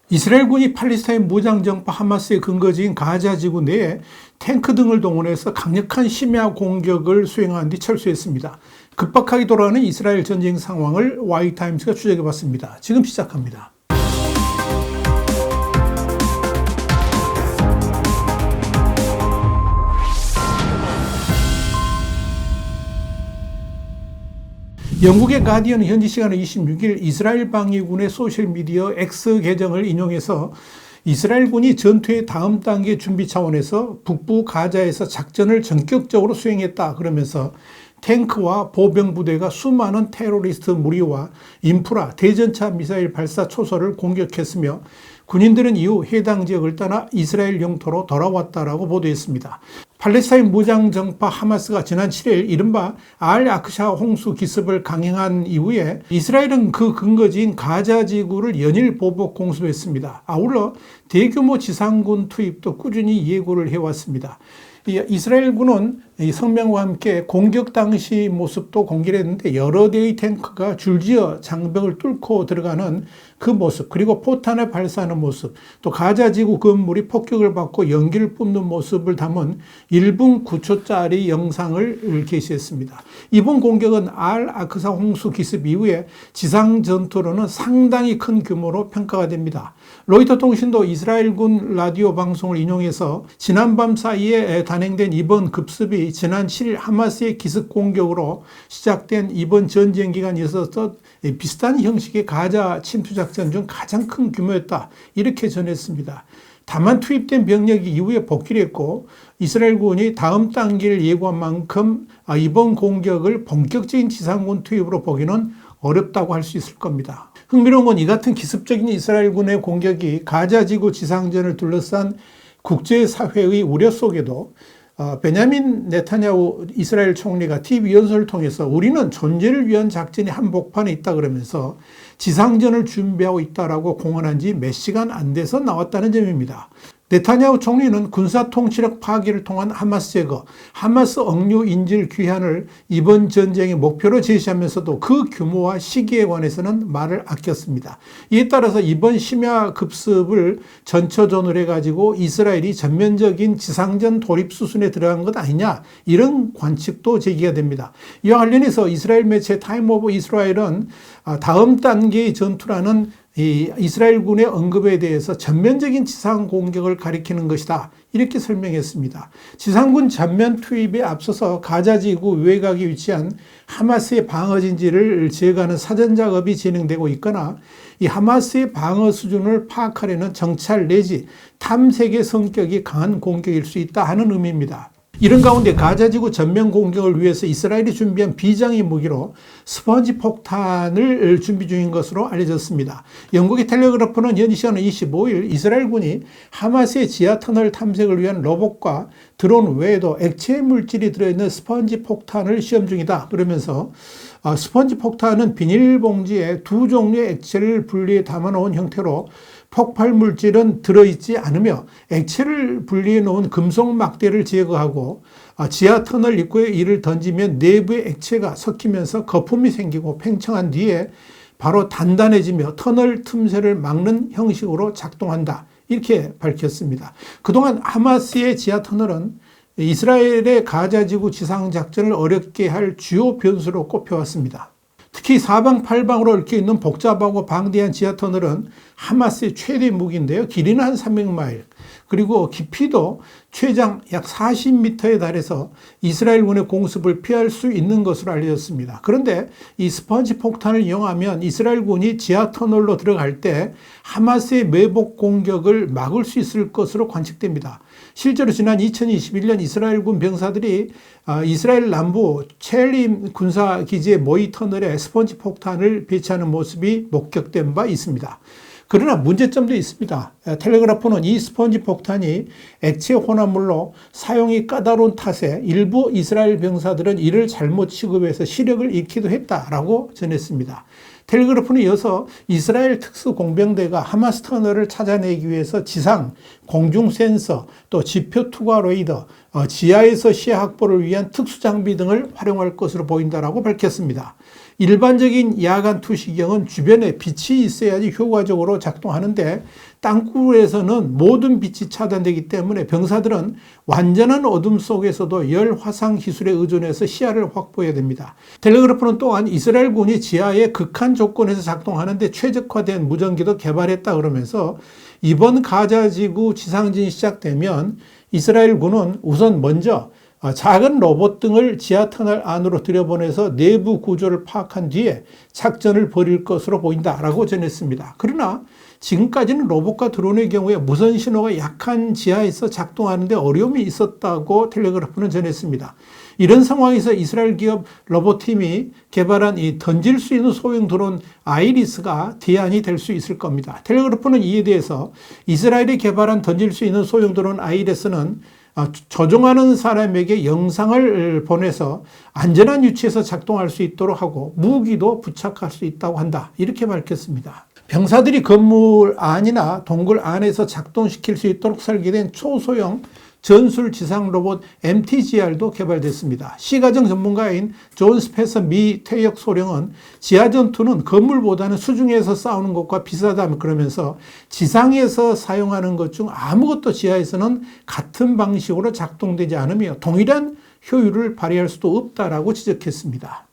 이스라엘군이 팔레스타인 무장정파 하마스의 근거지인 가자 지구 내에 탱크 등을 동원해서 강력한 심야 공격을 수행한 뒤 철수했습니다. 급박하게 돌아가는 이스라엘 전쟁 상황을 Y타임스가 추적해봤습니다. 지금 시작합니다. 영국의 가디언은 현지 시간의 26일 이스라엘 방위군의 소셜미디어 X 계정을 인용해서 이스라엘군이 전투의 다음 단계 준비 차원에서 북부 가자에서 작전을 전격적으로 수행했다 그러면서 탱크와 보병부대가 수많은 테러리스트 무리와 인프라, 대전차 미사일 발사 초소를 공격했으며 군인들은 이후 해당 지역을 떠나 이스라엘 영토로 돌아왔다라고 보도했습니다. 팔레스타인 무장정파 하마스가 지난 7일 이른바 알-아크샤 홍수 기습을 강행한 이후에 이스라엘은 그 근거지인 가자 지구를 연일 보복 공습했습니다. 아울러 대규모 지상군 투입도 꾸준히 예고를 해왔습니다. 이스라엘군은 이 성명과 함께 공격 당시 모습도 공개를 했는데 여러 대의 탱크가 줄지어 장벽을 뚫고 들어가는 그 모습, 그리고 포탄을 발사하는 모습, 또 가자 지구 건물이 폭격을 받고 연기를 뿜는 모습을 담은 1분 9초짜리 영상을 게시했습니다. 이번 공격은 알-아크사 홍수 기습 이후에 지상 전투로는 상당히 큰 규모로 평가가 됩니다. 로이터 통신도 이스라엘군 라디오 방송을 인용해서 지난밤 사이에 단행된 이번 급습이 지난 7일 하마스의 기습 공격으로 시작된 이번 전쟁 기간에 있어서 비슷한 형식의 가자 침투작전 중 가장 큰 규모였다, 이렇게 전했습니다. 다만 투입된 병력이 이후에 복귀를 했고 이스라엘군이 다음 단계를 예고한 만큼 이번 공격을 본격적인 지상군 투입으로 보기는 어렵다고 할 수 있을 겁니다. 흥미로운 건 이 같은 기습적인 이스라엘군의 공격이 가자지구 지상전을 둘러싼 국제사회의 우려 속에도 베냐민 네타냐후 이스라엘 총리가 TV 연설을 통해서 우리는 존재를 위한 작전이 한복판에 있다 그러면서 지상전을 준비하고 있다라고 공언한 지 몇 시간 안 돼서 나왔다는 점입니다. 네타냐후 총리는 군사통치력 파기를 통한 하마스 제거, 하마스 억류 인질 귀환을 이번 전쟁의 목표로 제시하면서도 그 규모와 시기에 관해서는 말을 아꼈습니다. 이에 따라서 이번 심야 급습을 전초전을 해가지고 이스라엘이 전면적인 지상전 돌입 수순에 들어간 것 아니냐, 이런 관측도 제기가 됩니다. 이와 관련해서 이스라엘 매체 타임 오브 이스라엘은 다음 단계의 전투라는 이 이스라엘군의 언급에 대해서 전면적인 지상 공격을 가리키는 것이다, 이렇게 설명했습니다. 지상군 전면 투입에 앞서서 가자지구 외곽에 위치한 하마스의 방어진지를 제거하는 사전 작업이 진행되고 있거나 이 하마스의 방어 수준을 파악하려는 정찰 내지 탐색의 성격이 강한 공격일 수 있다 하는 의미입니다. 이런 가운데 가자지구 전면 공격을 위해서 이스라엘이 준비한 비장의 무기로 스펀지 폭탄을 준비 중인 것으로 알려졌습니다. 영국의 텔레그래프는 현지 시간 25일 이스라엘군이 하마스의 지하터널 탐색을 위한 로봇과 드론 외에도 액체 물질이 들어있는 스펀지 폭탄을 시험 중이다 그러면서 스펀지 폭탄은 비닐봉지에 두 종류의 액체를 분리해 담아놓은 형태로 폭발 물질은 들어있지 않으며 액체를 분리해 놓은 금속 막대를 제거하고 지하 터널 입구에 이를 던지면 내부의 액체가 섞이면서 거품이 생기고 팽창한 뒤에 바로 단단해지며 터널 틈새를 막는 형식으로 작동한다, 이렇게 밝혔습니다. 그동안 하마스의 지하 터널은 이스라엘의 가자지구 지상작전을 어렵게 할 주요 변수로 꼽혀왔습니다. 특히 사방팔방으로 얽혀있는 복잡하고 방대한 지하터널은 하마스의 최대 무기인데요. 길이는 한 300마일, 그리고 깊이도 최장 약 40m에 달해서 이스라엘군의 공습을 피할 수 있는 것으로 알려졌습니다. 그런데 이 스펀지 폭탄을 이용하면 이스라엘군이 지하터널로 들어갈 때 하마스의 매복 공격을 막을 수 있을 것으로 관측됩니다. 실제로 지난 2021년 이스라엘군 병사들이 이스라엘 남부 첼림 군사기지의 모의 터널에 스펀지 폭탄을 배치하는 모습이 목격된 바 있습니다. 그러나 문제점도 있습니다. 텔레그래프는 이 스펀지 폭탄이 액체 혼합물로 사용이 까다로운 탓에 일부 이스라엘 병사들은 이를 잘못 취급해서 시력을 잃기도 했다라고 전했습니다. 텔레그래프는 이어서 이스라엘 특수공병대가 하마스 터널을 찾아내기 위해서 지상, 공중 센서, 또 지표 투과 레이더, 지하에서 시야 확보를 위한 특수장비 등을 활용할 것으로 보인다라고 밝혔습니다. 일반적인 야간 투시경은 주변에 빛이 있어야지 효과적으로 작동하는데 땅굴에서는 모든 빛이 차단되기 때문에 병사들은 완전한 어둠 속에서도 열 화상 기술에 의존해서 시야를 확보해야 됩니다. 텔레그래프는 또한 이스라엘군이 지하의 극한 조건에서 작동하는데 최적화된 무전기도 개발했다 그러면서 이번 가자지구 지상전이 시작되면 이스라엘군은 우선 먼저 작은 로봇 등을 지하 터널 안으로 들여보내서 내부 구조를 파악한 뒤에 작전을 벌일 것으로 보인다라고 전했습니다. 그러나 지금까지는 로봇과 드론의 경우에 무선 신호가 약한 지하에서 작동하는데 어려움이 있었다고 텔레그래프는 전했습니다. 이런 상황에서 이스라엘 기업 로봇팀이 개발한 이 던질 수 있는 소형 드론 아이리스가 대안이 될 수 있을 겁니다. 텔레그래프는 이에 대해서 이스라엘이 개발한 던질 수 있는 소형 드론 아이리스는 조종하는 사람에게 영상을 보내서 안전한 위치에서 작동할 수 있도록 하고 무기도 부착할 수 있다고 한다. 이렇게 밝혔습니다. 병사들이 건물 안이나 동굴 안에서 작동시킬 수 있도록 설계된 초소형 전술 지상 로봇 MTGR도 개발됐습니다. 시가정 전문가인 존 스페서 미 퇴역 소령은 지하 전투는 건물보다는 수중에서 싸우는 것과 비슷하다며 그러면서 지상에서 사용하는 것 중 아무것도 지하에서는 같은 방식으로 작동되지 않으며 동일한 효율을 발휘할 수도 없다라고 지적했습니다.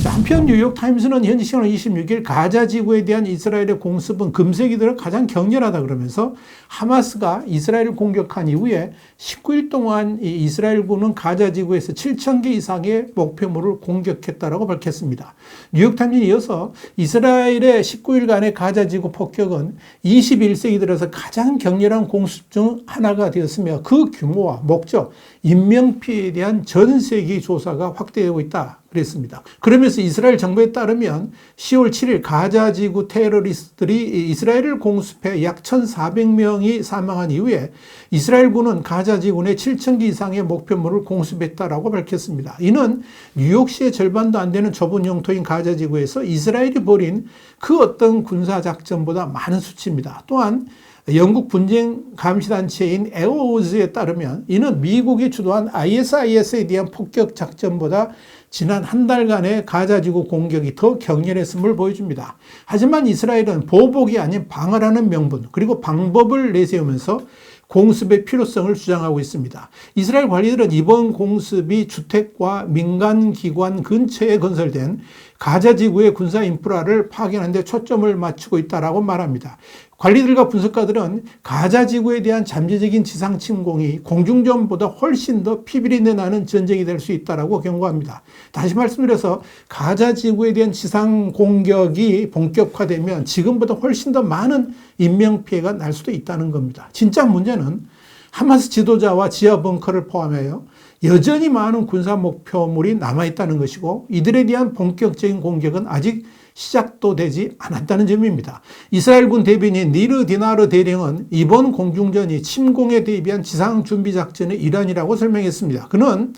한편 뉴욕타임스는 현지 시간 26일 가자 지구에 대한 이스라엘의 공습은 금세기 들어 가장 격렬하다 그러면서 하마스가 이스라엘을 공격한 이후에 19일 동안 이스라엘군은 가자 지구에서 7,000개 이상의 목표물을 공격했다라고 밝혔습니다. 뉴욕타임스는 이어서 이스라엘의 19일간의 가자 지구 폭격은 21세기 들어서 가장 격렬한 공습 중 하나가 되었으며 그 규모와 목적, 인명피해에 대한 전 세계 조사가 확대되고 있다. 그랬습니다. 그러면서 이스라엘 정부에 따르면 10월 7일 가자 지구 테러리스트들이 이스라엘을 공습해 약 1,400명이 사망한 이후에 이스라엘군은 가자 지구 내 7,000개 이상의 목표물을 공습했다라고 밝혔습니다. 이는 뉴욕시의 절반도 안 되는 좁은 영토인 가자 지구에서 이스라엘이 벌인 그 어떤 군사작전보다 많은 수치입니다. 또한 영국 분쟁 감시단체인 에어워즈에 따르면 이는 미국이 주도한 ISIS에 대한 폭격 작전보다 지난 한 달간의 가자지구 공격이 더 격렬했음을 보여줍니다. 하지만 이스라엘은 보복이 아닌 방어라는 명분 그리고 방법을 내세우면서 공습의 필요성을 주장하고 있습니다. 이스라엘 관리들은 이번 공습이 주택과 민간기관 근처에 건설된 가자지구의 군사 인프라를 파견하는 데 초점을 맞추고 있다고 말합니다. 관리들과 분석가들은 가자지구에 대한 잠재적인 지상 침공이 공중전보다 훨씬 더 피비린내 나는 전쟁이 될 수 있다고 경고합니다. 다시 말씀드려서 가자지구에 대한 지상 공격이 본격화되면 지금보다 훨씬 더 많은 인명피해가 날 수도 있다는 겁니다. 진짜 문제는 하마스 지도자와 지하 벙커를 포함하여 여전히 많은 군사 목표물이 남아있다는 것이고 이들에 대한 본격적인 공격은 아직 시작도 되지 않았다는 점입니다. 이스라엘군 대변인 니르 디나르 대령은 이번 공중전이 침공에 대비한 지상 준비 작전의 일환이라고 설명했습니다. 그는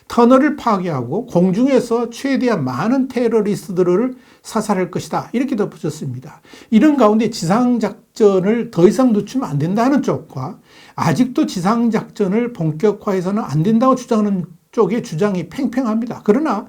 터널을 파괴하고 공중에서 최대한 많은 테러리스트들을 사살할 것이다. 이렇게 덧붙였습니다. 이런 가운데 지상작전을 더 이상 늦추면 안 된다는 쪽과 아직도 지상작전을 본격화해서는 안 된다고 주장하는 쪽의 주장이 팽팽합니다. 그러나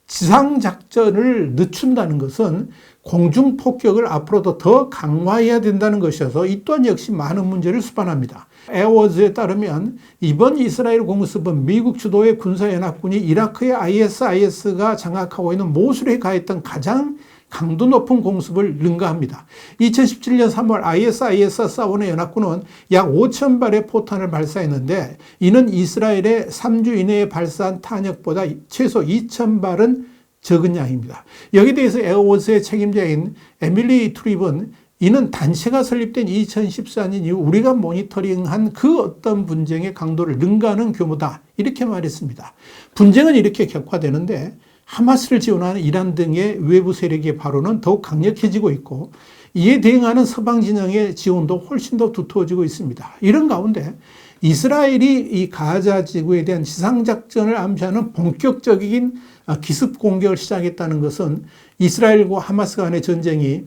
지상작전을 늦춘다는 것은 공중폭격을 앞으로도 더 강화해야 된다는 것이어서 이 또한 역시 많은 문제를 수반합니다. 에어워즈에 따르면 이번 이스라엘 공습은 미국 주도의 군사연합군이 이라크의 ISIS가 장악하고 있는 모술에 가했던 가장 강도 높은 공습을 능가합니다. 2017년 3월 ISIS 사원의 연합군은 약 5,000발의 포탄을 발사했는데 이는 이스라엘의 3주 이내에 발사한 탄약보다 최소 2,000발은 적은 양입니다. 여기에 대해서 에어워즈의 책임자인 에밀리 트립은 이는 단체가 설립된 2014년 이후 우리가 모니터링한 그 어떤 분쟁의 강도를 능가하는 규모다. 이렇게 말했습니다. 분쟁은 이렇게 격화되는데 하마스를 지원하는 이란 등의 외부 세력의 발언은 더욱 강력해지고 있고 이에 대응하는 서방 진영의 지원도 훨씬 더 두터워지고 있습니다. 이런 가운데 이스라엘이 이 가자 지구에 대한 지상작전을 암시하는 본격적인 기습 공격을 시작했다는 것은 이스라엘과 하마스 간의 전쟁이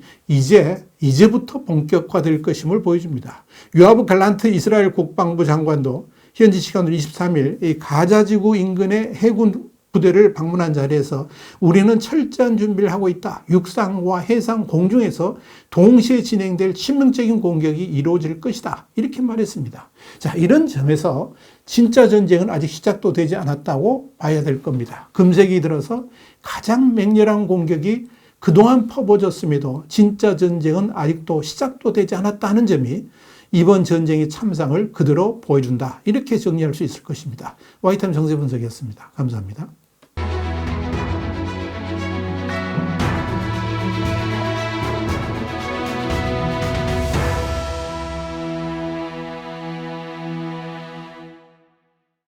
이제부터 본격화될 것임을 보여줍니다. 요아브 갈란트 이스라엘 국방부 장관도 현지 시간으로 23일 이 가자 지구 인근의 해군 부대를 방문한 자리에서 우리는 철저한 준비를 하고 있다. 육상과 해상, 공중에서 동시에 진행될 치명적인 공격이 이루어질 것이다. 이렇게 말했습니다. 자, 이런 점에서 진짜 전쟁은 아직 시작도 되지 않았다고 봐야 될 겁니다. 금세기 들어서 가장 맹렬한 공격이 그동안 퍼부어졌음에도 진짜 전쟁은 아직도 시작도 되지 않았다는 점이 이번 전쟁의 참상을 그대로 보여준다. 이렇게 정리할 수 있을 것입니다. 와이타임 정세 분석이었습니다. 감사합니다.